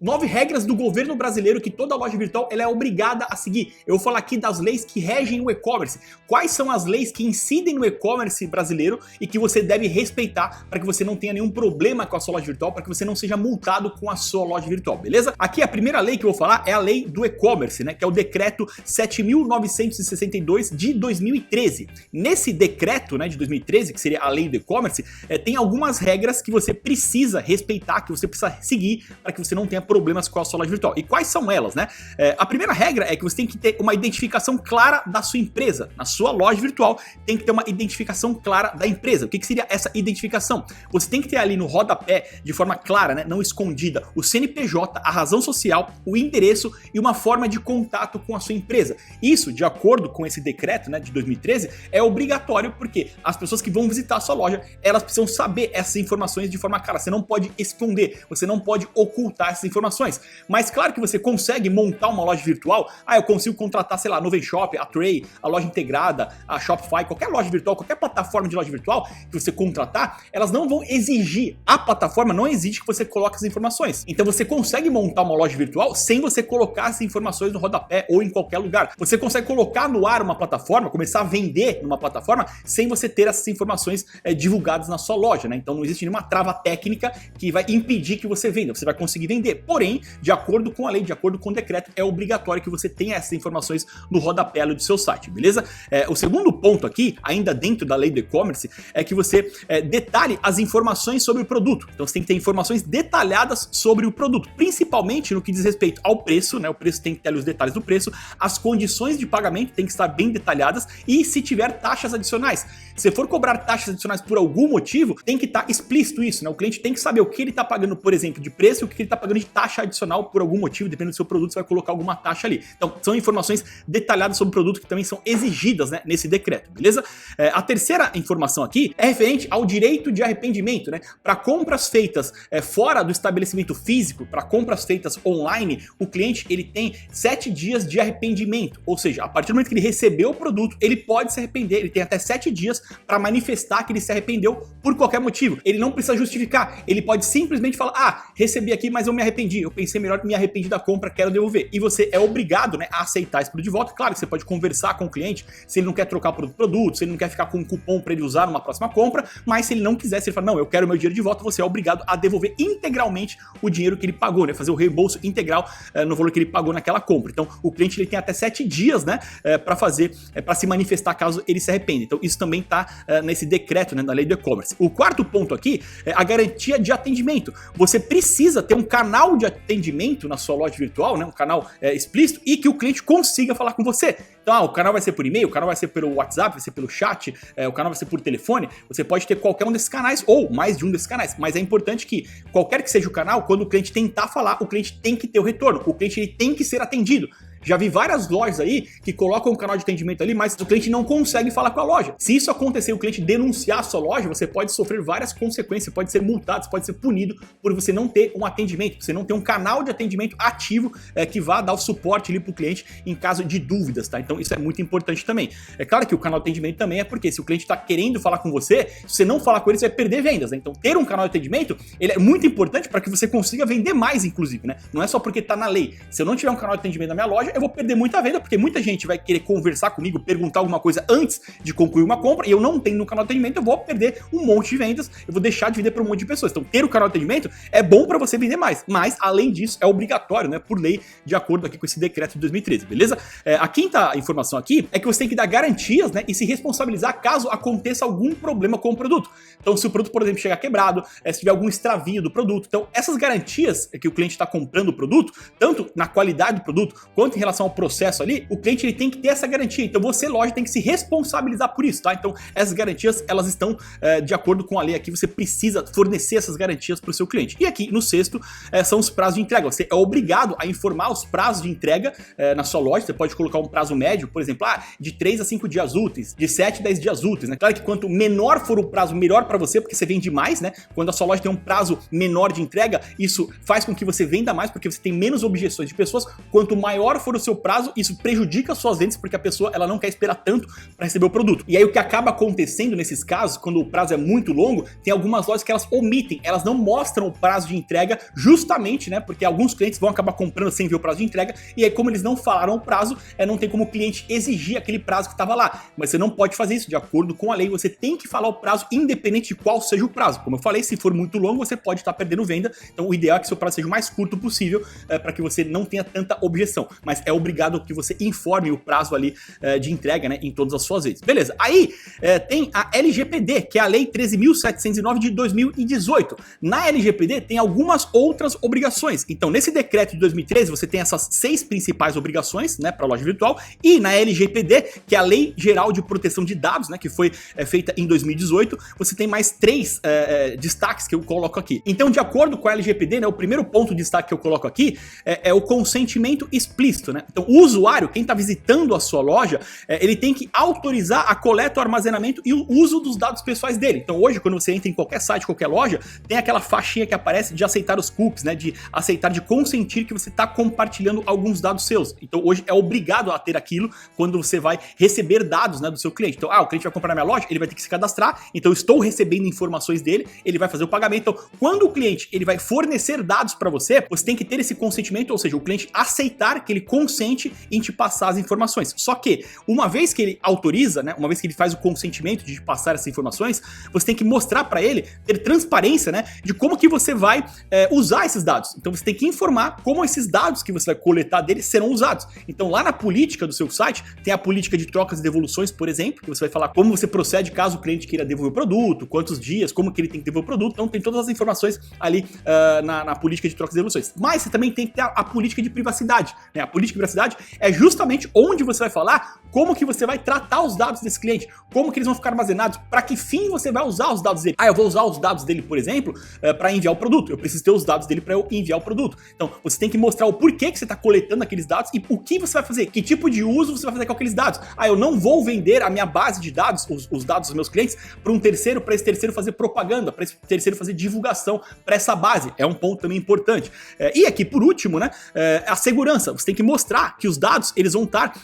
9 regras do governo brasileiro que toda loja virtual ela é obrigada a seguir. Eu vou falar aqui das leis que regem o e-commerce. Quais são as leis que incidem no e-commerce brasileiro e que você deve respeitar para que você não tenha nenhum problema com a sua loja virtual, para que você não seja multado com a sua loja virtual, beleza? Aqui a primeira lei que eu vou falar é a lei do e-commerce, né? Que é o decreto 7.962 de 2013. Nesse decreto, né, de 2013, que seria a lei do e-commerce, tem algumas regras que você precisa respeitar, que você precisa seguir para que você não tenha problemas com a sua loja virtual. E quais são elas, né? A primeira regra é que você tem que ter uma identificação clara da sua empresa. Na sua loja virtual tem que ter uma identificação clara da empresa. O que seria essa identificação? Você tem que ter ali no rodapé, de forma clara, né, não escondida, o CNPJ, a razão social, o endereço e uma forma de contato com a sua empresa. Isso, de acordo com esse decreto, né, de 2013, é obrigatório porque as pessoas que vão visitar a sua loja, elas precisam saber essas informações de forma clara. Você não pode esconder, você não pode ocultar essas informações. Mas claro que você consegue montar uma loja virtual. Eu consigo contratar, sei lá, a Nuvem Shop, a Tray, a loja integrada, a Shopify, qualquer loja virtual, qualquer plataforma de loja virtual que você contratar, elas não vão exigir, a plataforma não exige que você coloque as informações. Então você consegue montar uma loja virtual sem você colocar essas informações no rodapé ou em qualquer lugar. Você consegue colocar no ar uma plataforma, começar a vender numa plataforma sem você ter essas informações divulgadas na sua loja, né? Então não existe nenhuma trava técnica que vai impedir que você venda. Você vai conseguir vender. Porém, de acordo com a lei, de acordo com o decreto, é obrigatório que você tenha essas informações no rodapé do seu site, beleza? O segundo ponto aqui, ainda dentro da lei do e-commerce, é que você detalhe as informações sobre o produto. Então você tem que ter informações detalhadas sobre o produto, principalmente no que diz respeito ao preço, né? O preço tem que ter ali os detalhes do preço, as condições de pagamento tem que estar bem detalhadas e se tiver taxas adicionais. Se for cobrar taxas adicionais por algum motivo, tem que estar explícito isso, né? O cliente tem que saber o que ele está pagando, por exemplo, de preço e o que ele está pagando de taxa adicional por algum motivo, dependendo do seu produto, você vai colocar alguma taxa ali. Então, são informações detalhadas sobre o produto que também são exigidas, né, nesse decreto, beleza? A terceira informação aqui é referente ao direito de arrependimento, né? Para compras feitas fora do estabelecimento físico, para compras feitas online, o cliente ele tem 7 dias de arrependimento, ou seja, a partir do momento que ele recebeu o produto, ele pode se arrepender, ele tem até 7 dias para manifestar que ele se arrependeu por qualquer motivo. Ele não precisa justificar, ele pode simplesmente falar: recebi aqui, mas eu me arrependi, eu pensei melhor, me arrependi da compra, quero devolver. E você é obrigado, né, a aceitar esse produto de volta. Claro que você pode conversar com o cliente se ele não quer trocar por outro produto, se ele não quer ficar com um cupom para ele usar numa próxima compra, mas se ele não quiser, se ele falar: não, eu quero meu dinheiro de volta, você é obrigado a devolver integralmente o dinheiro que ele pagou, né, fazer o reembolso integral no valor que ele pagou naquela compra. Então, o cliente ele tem até 7 dias, né, para fazer, para se manifestar caso ele se arrependa. Então, isso também tá nesse decreto, né, da lei do e-commerce. O quarto ponto aqui é a garantia de atendimento. Você precisa ter um canal de atendimento na sua loja virtual, né, um canal explícito e que o cliente consiga falar com você. Então, o canal vai ser por e-mail, o canal vai ser pelo WhatsApp, vai ser pelo chat, o canal vai ser por telefone. Você pode ter qualquer um desses canais ou mais de um desses canais, mas é importante que qualquer que seja o canal, quando o cliente tentar falar, o cliente tem que ter o retorno, o cliente ele tem que ser atendido. Já vi várias lojas aí que colocam um canal de atendimento ali, mas o cliente não consegue falar com a loja. Se isso acontecer e o cliente denunciar a sua loja, você pode sofrer várias consequências, pode ser multado, você pode ser punido por você não ter um atendimento, você não ter um canal de atendimento ativo que vá dar o suporte ali para o cliente em caso de dúvidas, tá? Então isso é muito importante também. É claro que o canal de atendimento também é porque se o cliente está querendo falar com você, se você não falar com ele, você vai perder vendas, né? Então ter um canal de atendimento, ele é muito importante para que você consiga vender mais, inclusive, né? Não é só porque está na lei. Se eu não tiver um canal de atendimento na minha loja, eu vou perder muita venda, porque muita gente vai querer conversar comigo, perguntar alguma coisa antes de concluir uma compra, e eu não tenho no canal de atendimento, eu vou perder um monte de vendas, eu vou deixar de vender para um monte de pessoas. Então, ter o canal de atendimento é bom para você vender mais, mas, além disso, é obrigatório, né, por lei, de acordo aqui com esse decreto de 2013, beleza? A quinta informação aqui é que você tem que dar garantias, né, e se responsabilizar caso aconteça algum problema com o produto. Então, se o produto, por exemplo, chegar quebrado, se tiver algum extravio do produto, então, essas garantias que o cliente está comprando o produto, tanto na qualidade do produto, quanto em relação ao processo ali, o cliente ele tem que ter essa garantia. Então você, loja, tem que se responsabilizar por isso, tá? Então essas garantias, elas estão de acordo com a lei aqui, você precisa fornecer essas garantias para o seu cliente. E aqui no sexto são os prazos de entrega. Você é obrigado a informar os prazos de entrega na sua loja. Você pode colocar um prazo médio, por exemplo, de 3 a 5 dias úteis, de 7 a 10 dias úteis, né? Claro que quanto menor for o prazo, melhor para você, porque você vende mais, né? Quando a sua loja tem um prazo menor de entrega, isso faz com que você venda mais, porque você tem menos objeções de pessoas. Quanto maior for for o seu prazo, isso prejudica as suas vendas, porque a pessoa ela não quer esperar tanto para receber o produto. E aí o que acaba acontecendo nesses casos, quando o prazo é muito longo, tem algumas lojas que elas omitem, elas não mostram o prazo de entrega justamente, né, porque alguns clientes vão acabar comprando sem ver o prazo de entrega, e aí como eles não falaram o prazo, não tem como o cliente exigir aquele prazo que estava lá. Mas você não pode fazer isso, de acordo com a lei, você tem que falar o prazo independente de qual seja o prazo. Como eu falei, se for muito longo, você pode estar perdendo venda, então o ideal é que seu prazo seja o mais curto possível, para que você não tenha tanta objeção, mas é obrigado que você informe o prazo ali de entrega, né, em todas as suas redes. Beleza, aí tem a LGPD, que é a Lei 13.709 de 2018. Na LGPD tem algumas outras obrigações, então nesse decreto de 2013 você tem essas 6 principais obrigações, né, para a loja virtual, e na LGPD, que é a Lei Geral de Proteção de Dados, né, que foi feita em 2018, você tem mais 3 destaques que eu coloco aqui. Então, de acordo com a LGPD, né, o primeiro ponto de destaque que eu coloco aqui é o consentimento explícito, né? Então, o usuário, quem está visitando a sua loja, ele tem que autorizar a coleta, o armazenamento e o uso dos dados pessoais dele. Então, hoje, quando você entra em qualquer site, qualquer loja, tem aquela faixinha que aparece de aceitar os cookies, né, de aceitar, de consentir que você está compartilhando alguns dados seus. Então, hoje é obrigado a ter aquilo quando você vai receber dados, né, do seu cliente. Então, o cliente vai comprar na minha loja, ele vai ter que se cadastrar, então eu estou recebendo informações dele, ele vai fazer o pagamento. Então, quando o cliente ele vai fornecer dados para você, você tem que ter esse consentimento, ou seja, o cliente aceitar que ele consente em te passar as informações. Só que, uma vez que ele autoriza, né, uma vez que ele faz o consentimento de te passar essas informações, você tem que mostrar para ele, ter transparência, né, de como que você vai usar esses dados. Então, você tem que informar como esses dados que você vai coletar dele serão usados. Então, lá na política do seu site, tem a política de trocas e devoluções, por exemplo, que você vai falar como você procede caso o cliente queira devolver o produto, quantos dias, como que ele tem que devolver o produto. Então, tem todas as informações ali na política de trocas e devoluções. Mas você também tem que ter a política de privacidade, né? A política de privacidade é justamente onde você vai falar como que você vai tratar os dados desse cliente, como que eles vão ficar armazenados, para que fim você vai usar os dados dele. Eu vou usar os dados dele, por exemplo, para enviar o produto. Eu preciso ter os dados dele para eu enviar o produto. Então, você tem que mostrar o porquê que você está coletando aqueles dados e o que você vai fazer, que tipo de uso você vai fazer com aqueles dados. Eu não vou vender a minha base de dados, os dados dos meus clientes, para um terceiro, para esse terceiro fazer propaganda, para esse terceiro fazer divulgação para essa base. É um ponto também importante. E aqui, por último, né, a segurança. Você tem que mostrar que os dados eles vão estar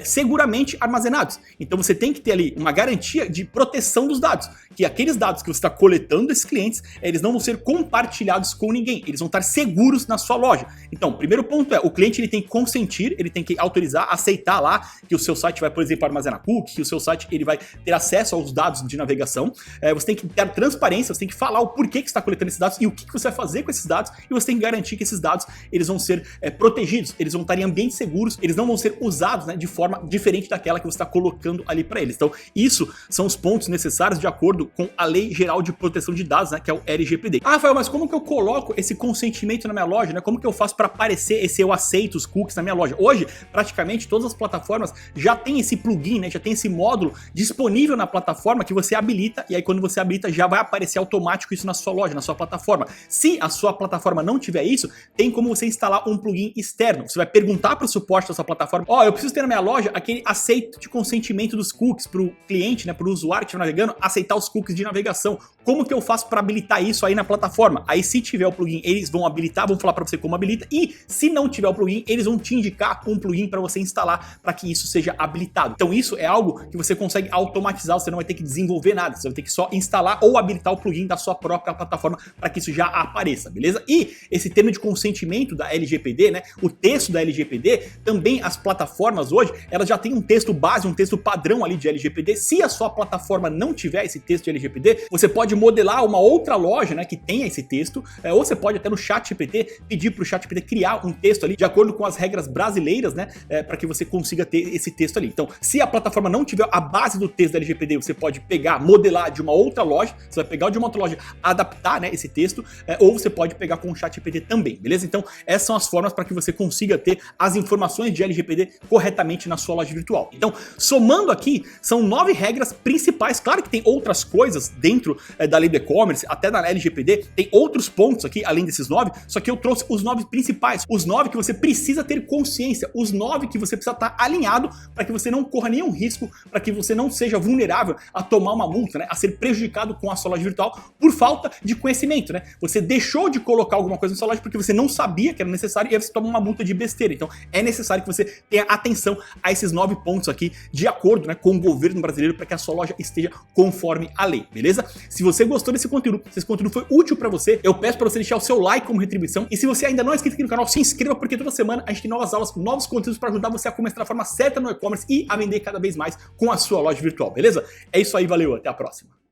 seguramente armazenados. Então você tem que ter ali uma garantia de proteção dos dados, que aqueles dados que você está coletando desses clientes, eles não vão ser compartilhados com ninguém, eles vão estar seguros na sua loja. Então, o primeiro ponto o cliente ele tem que consentir, ele tem que autorizar, aceitar lá que o seu site vai, por exemplo, armazenar cookies, que o seu site ele vai ter acesso aos dados de navegação. Você tem que ter transparência, você tem que falar o porquê que você está coletando esses dados e o que você vai fazer com esses dados, e você tem que garantir que esses dados eles vão ser protegidos, eles vão estar em ambientes seguros, eles não vão ser usados, né, de forma diferente daquela que você está colocando ali para eles. Então, isso são os pontos necessários de acordo com a Lei Geral de Proteção de Dados, né, que é o LGPD. Rafael, mas como que eu coloco esse consentimento na minha loja, né? Como que eu faço para aparecer esse eu aceito os cookies na minha loja? Hoje, praticamente todas as plataformas já tem esse plugin, né? Já tem esse módulo disponível na plataforma que você habilita, e aí quando você habilita já vai aparecer automático isso na sua loja, na sua plataforma. Se a sua plataforma não tiver isso, tem como você instalar um plugin externo. Você vai perguntar para o suporte da sua plataforma, eu preciso ter na minha loja aquele aceito de consentimento dos cookies para o cliente, né, para o usuário que estiver navegando, aceitar os cookies de navegação. Como que eu faço para habilitar isso aí na plataforma? Aí se tiver o plugin, eles vão habilitar, vão falar para você como habilita, e se não tiver o plugin, eles vão te indicar um plugin para você instalar para que isso seja habilitado. Então isso é algo que você consegue automatizar, você não vai ter que desenvolver nada, você vai ter que só instalar ou habilitar o plugin da sua própria plataforma para que isso já apareça, beleza? E esse termo de consentimento da LGPD, né, o texto da LGPD, também as plataformas hoje, elas já têm um texto base, um texto padrão ali de LGPD. Se a sua plataforma não tiver esse texto de LGPD, você pode modelar uma outra loja, né, que tenha esse texto, ou você pode até no ChatGPT pedir para o ChatGPT criar um texto ali de acordo com as regras brasileiras, né, para que você consiga ter esse texto ali. Então, se a plataforma não tiver a base do texto da LGPD, você pode pegar, modelar de uma outra loja, você vai pegar de uma outra loja, adaptar, né, esse texto, ou você pode pegar com o ChatGPT também, beleza? Então, essas são as formas para que você consiga ter as informações de LGPD corretamente na sua loja virtual. virtual. Então, somando aqui, são 9 regras principais. Claro que tem outras coisas dentro da lei do e-commerce, até da LGPD, tem outros pontos aqui, além desses 9, só que eu trouxe os 9 principais, os 9 que você precisa ter consciência, os 9 que você precisa estar alinhado para que você não corra nenhum risco, para que você não seja vulnerável a tomar uma multa, né, a ser prejudicado com a sua loja virtual por falta de conhecimento, né? Você deixou de colocar alguma coisa na sua loja porque você não sabia que era necessário e aí você toma uma multa de besteira. Então é necessário que você tenha atenção a esses 9 pontos aqui, de acordo, né, com o governo brasileiro, para que a sua loja esteja conforme a lei, beleza? Se você gostou desse conteúdo, se esse conteúdo foi útil para você, eu peço para você deixar o seu like como retribuição, e se você ainda não é inscrito aqui no canal, se inscreva, porque toda semana a gente tem novas aulas, novos conteúdos para ajudar você a começar da forma certa no e-commerce e a vender cada vez mais com a sua loja virtual, beleza? É isso aí, valeu, até a próxima.